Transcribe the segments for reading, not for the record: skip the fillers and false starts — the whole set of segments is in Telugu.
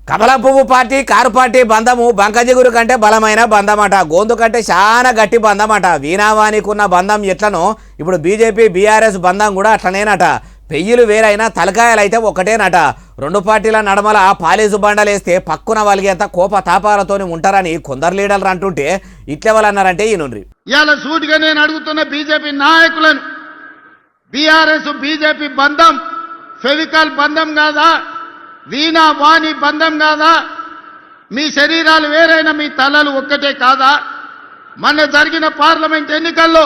కమలం పువ్వు పార్టీ కారు పార్టీ బంధము బంకజిగురు కంటే బలమైన బంధమట. గోందు కంటే చాలా గట్టి బంధమట. వీణావాణికున్న బంధం ఎట్లనో ఇప్పుడు బీజేపీ బీఆర్ఎస్ బంధం కూడా అట్లనేనట. పెయ్యిలు వేరైనా తలకాయలైతే ఒకటేనట. రెండు పార్టీల నడమల పాలేసు బండలేస్తే పక్కున వాళ్ళకేంత కోప తాపాలతోని ఉంటారని కొందరు లీడర్లు అంటుంటే ఇట్లెవరన్నారంటే ఈనుండ్రి. ఇవాళ సూటిగా నేను అడుగుతున్న బీజేపీ నాయకులను, బీఆర్ఎస్ బీజేపీ బంధం ఫెవికాల్ బంధం కాదా? వీణా వాణి బంధం కాదా? మీ శరీరాలు వేరైన మీ తలలు ఒక్కటే కాదా? మొన్న జరిగిన పార్లమెంట్ ఎన్నికల్లో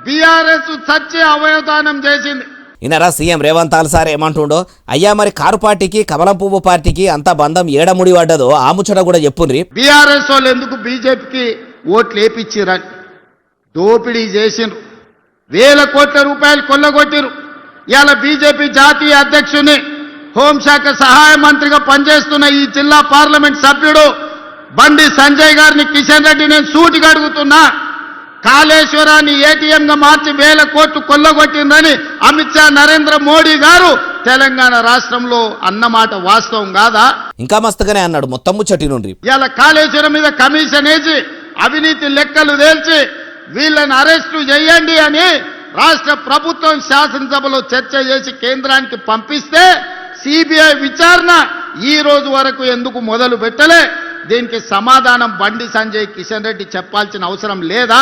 బీఆర్ఎస్ సత్య అవయవదానం చేసింది. ఈయనరా సీఎం రేవంత్ సార్ ఏమంటుండో, అయ్యా మరి కారు పార్టీకి కమలం పువ్వు పార్టీకి అంత బంధం ఏడముడి పడ్డదో ఆ ముచ్చట కూడా చెప్పుండ్రి. బీఆర్ఎస్ వాళ్ళు ఎందుకు బీజేపీకి ఓట్లు వేపించిరని దోపిడీ చేసిండ్రు, వేల కోట్ల రూపాయలు కొల్లగొట్టిరు. ఇవాళ బీజేపీ జాతీయ అధ్యక్షుని, హోంశాఖ సహాయ మంత్రిగా పనిచేస్తున్న ఈ జిల్లా పార్లమెంట్ సభ్యుడు బండి సంజయ్ గారిని కిషన్ రెడ్డి నేను సూటిగా అడుగుతున్నా, కాళేశ్వరాన్ని ఏటీఎంగా మార్చి వేల కోట్లు కొల్లగొట్టిందని అమిత్ షా నరేంద్ర మోడీ గారు తెలంగాణ రాష్ట్రంలో అన్నమాట వాస్తవం కాదా? ఇంకా మస్తుగానే అన్నాడు మొత్తం ముచ్చటి నుండి. ఇలా కాళేశ్వరం మీద కమిషన్ వేసి అవినీతి లెక్కలు తేల్చి వీళ్ళని అరెస్టు చేయండి అని రాష్ట్ర ప్రభుత్వం శాసనసభలో చర్చ చేసి కేంద్రానికి పంపిస్తే సిబిఐ విచారణ ఈ రోజు వరకు ఎందుకు మొదలు పెట్టలే? దీనికి సమాధానం బండి సంజయ్ కిషన్ రెడ్డి చెప్పాల్సిన అవసరం లేదా?